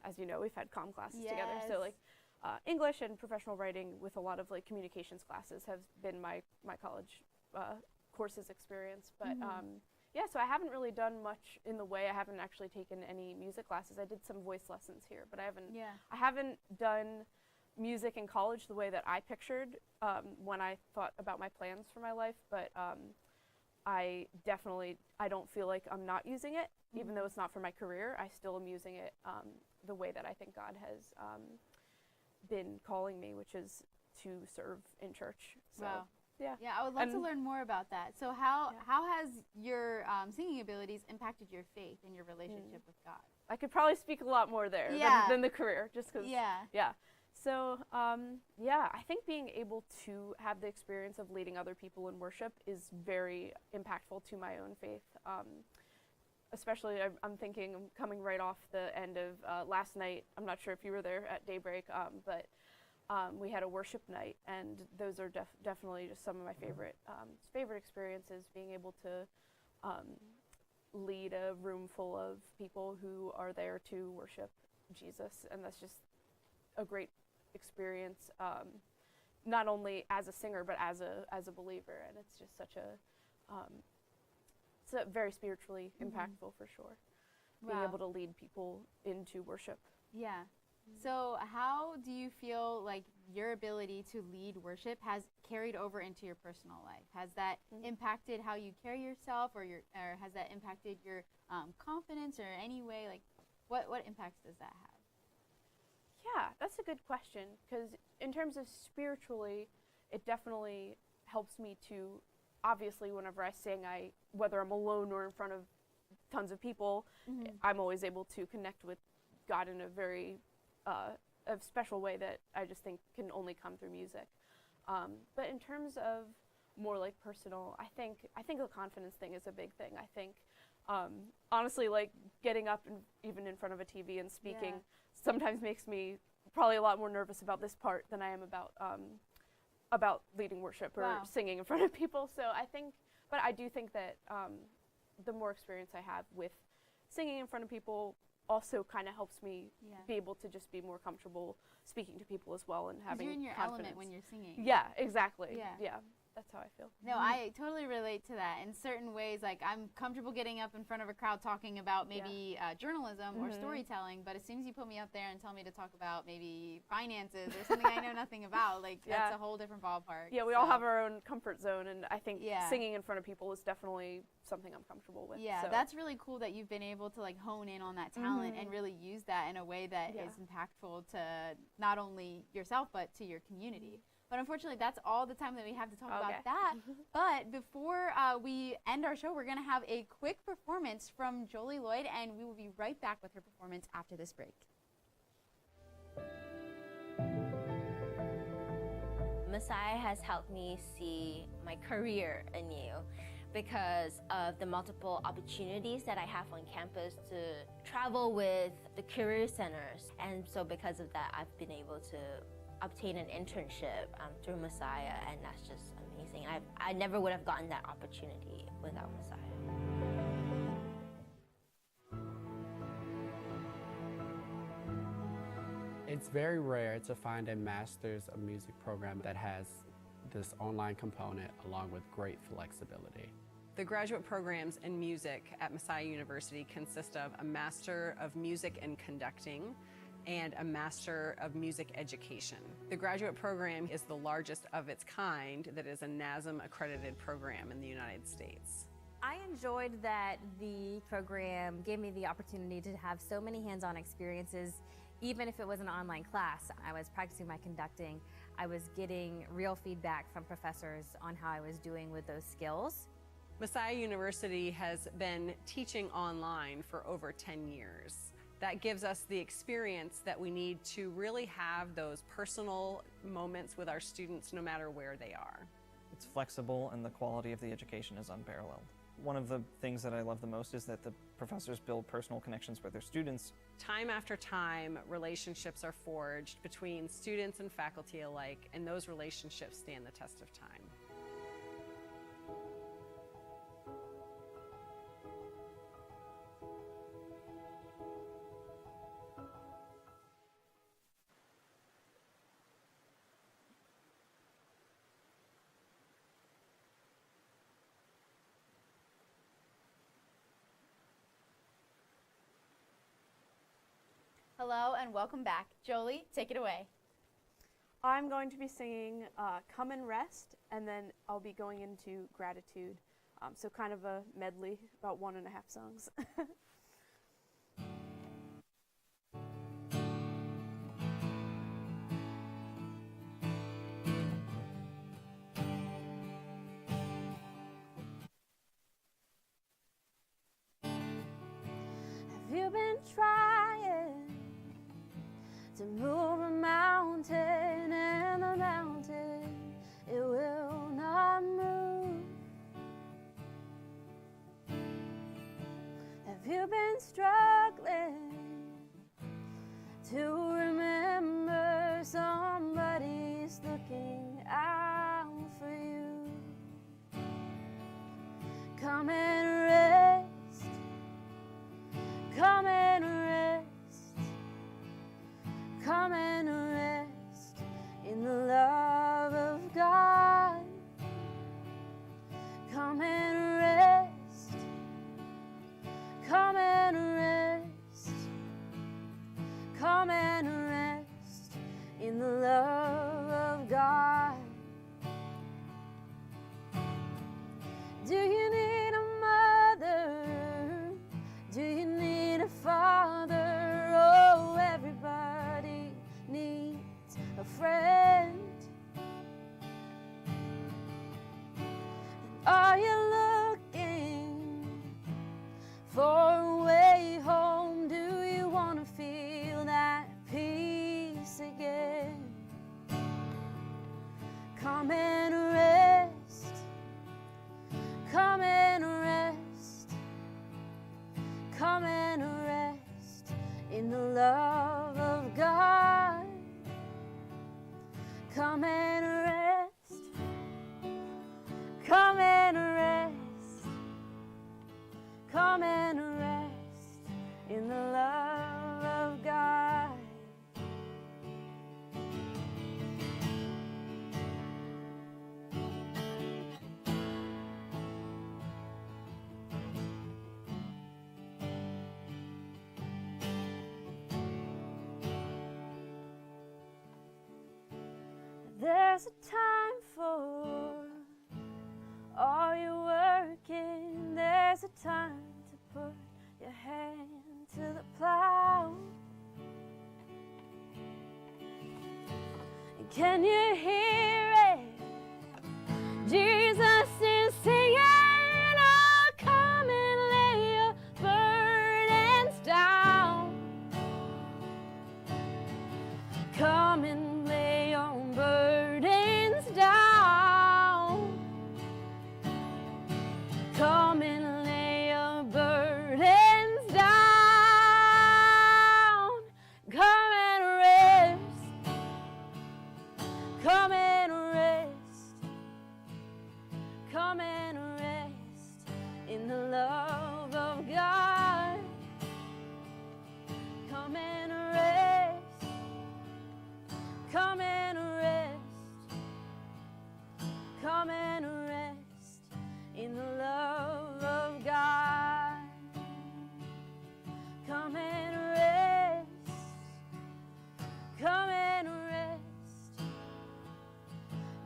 As you know, we've had comm classes together, so like English and professional writing with a lot of like communications classes have been my college courses experience. But so I haven't really done much in the way. I haven't actually taken any music classes. I did some voice lessons here, but I haven't done music in college the way that I pictured when I thought about my plans for my life. But I don't feel like I'm not using it, even though it's not for my career. I still am using it the way that I think God has been calling me, which is to serve in church. So, wow. Yeah. Yeah, I would love to learn more about that. So how has your singing abilities impacted your faith and your relationship with God? I could probably speak a lot more there than the career, just because. Yeah. So, I think being able to have the experience of leading other people in worship is very impactful to my own faith. Especially, I'm thinking, I'm coming right off the end of last night. I'm not sure if you were there at Daybreak, but we had a worship night, and those are definitely just some of my favorite experiences, being able to lead a room full of people who are there to worship Jesus, and that's just a great experience, not only as a singer but as a believer, and it's just such it's very spiritually impactful for sure. Being able to lead people into worship. Yeah. So how do you feel like your ability to lead worship has carried over into your personal life? Has that impacted how you carry yourself, or has that impacted your confidence, or any way? Like, What impacts does that have? Yeah, that's a good question, because in terms of spiritually, it definitely helps me to, obviously, whenever I sing, whether I'm alone or in front of tons of people, I'm always able to connect with God in a very a special way that I just think can only come through music. But in terms of more like personal, I think the confidence thing is a big thing. I think honestly, like getting up and even in front of a TV and speaking sometimes makes me probably a lot more nervous about this part than I am about leading worship or singing in front of people. So I do think that the more experience I have with singing in front of people also kind of helps me be able to just be more comfortable speaking to people as well and having you're in your confidence. element when you're singing. Yeah, exactly. Yeah. That's how I feel. No, I totally relate to that. In certain ways, like I'm comfortable getting up in front of a crowd talking about maybe journalism or storytelling, but as soon as you put me up there and tell me to talk about maybe finances or something I know nothing about, like that's a whole different ballpark. Yeah, we all have our own comfort zone, and I think singing in front of people is definitely something I'm comfortable with. Yeah, so. That's really cool that you've been able to like hone in on that talent and really use that in a way that is impactful to not only yourself but to your community. But unfortunately, that's all the time that we have to talk about that. But before we end our show, we're going to have a quick performance from Jolie Lloyd, and we will be right back with her performance after this break. Messiah has helped me see my career anew because of the multiple opportunities that I have on campus to travel with the career centers. And so because of that, I've been able to obtain an internship through Messiah, and that's just amazing. I never would have gotten that opportunity without Messiah. It's very rare to find a Master's of Music program that has this online component along with great flexibility. The graduate programs in music at Messiah University consist of a Master of Music and Conducting and a Master of Music Education. The graduate program is the largest of its kind that is a NASM accredited program in the United States. I enjoyed that the program gave me the opportunity to have so many hands-on experiences, even if it was an online class. I was practicing my conducting. I was getting real feedback from professors on how I was doing with those skills. Messiah University has been teaching online for over 10 years. That gives us the experience that we need to really have those personal moments with our students no matter where they are. It's flexible and the quality of the education is unparalleled. One of the things that I love the most is that the professors build personal connections with their students. Time after time, relationships are forged between students and faculty alike, and those relationships stand the test of time. Hello and welcome back. Jolie, take it away. I'm going to be singing Come and Rest, and then I'll be going into Gratitude. So kind of a medley, about 1.5 songs. Have you been trying to move a mountain, and the mountain, it will not move? Have you been struggling to remember somebody's looking out for you? Come and rest, come and rest, come and rest in the love of God. Come and rest, come and rest, come and rest in the love of God. Do you need a mother? Do you need a father? friend? Are you looking for a way home? Do you want to feel that peace again? Come and rest. Come and rest. Come and rest in the love of God. Come and rest. Come and rest. Come and rest in the love of God. There's a time for all your working. There's a time to put your hand to the plow. And can you hear it? Jesus is singing, oh, come and lay your burdens down. Come and lay your burdens down. Come and lay your burdens down. Come and rest. Come and rest. Come and rest in the love of God. Come and rest. Come and rest. Come and rest in the love of God. Come and rest. Come and rest.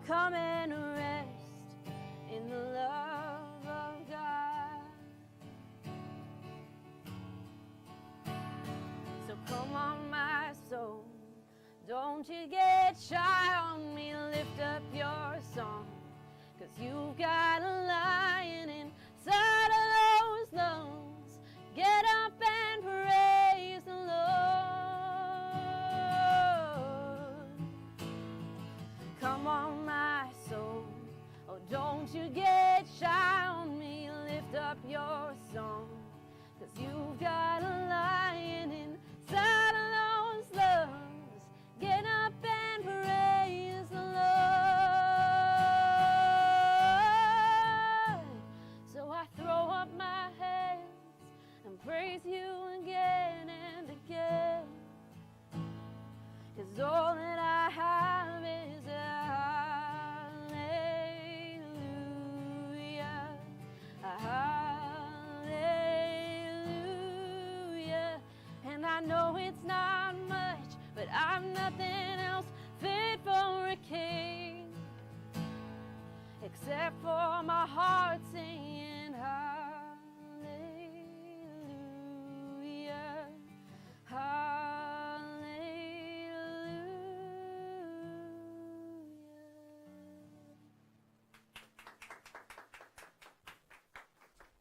Come and rest in the love of God. So come on, my soul, don't you get shy on me, lift up your song, 'cause you've got a lion inside of those lungs. Get up and praise the Lord. Come on, my soul, oh, don't you get shy on me, lift up your song, 'cause you've got a lion inside of those lungs. Get up and praise the Lord. So I throw up my hands and praise you again and again, 'cause all that I have is a hallelujah, a hallelujah. And I know it's not much, but I'm nothing else fit for a king, except for my heart singing hallelujah, hallelujah.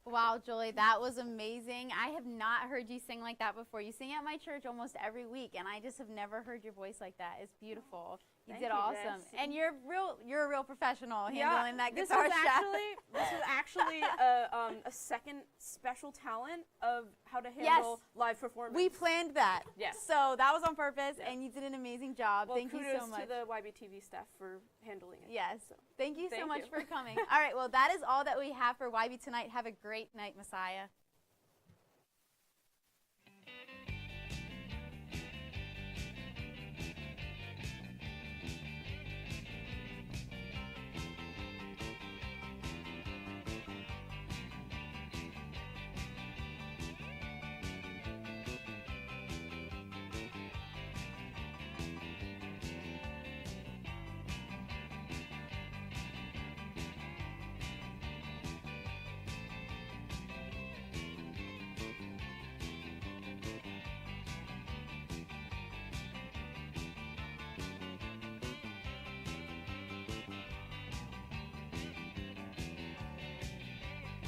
Wow, Julie, that was amazing. I have not heard you sing like that before. You sing at my church almost every week, and I just have never heard your voice like that. It's beautiful. You Thank did you, awesome. Jess. And you're a real professional handling that this guitar was shaft. this was actually a second special talent of how to handle live performance. We planned that. Yes. So that was on purpose, and you did an amazing job. Well, Thank you so kudos much. to the Ybtv staff for handling it. Yes. Thank you so Thank much you. for coming. All right, well, that is all that we have for YB tonight. Have a great night, Messiah.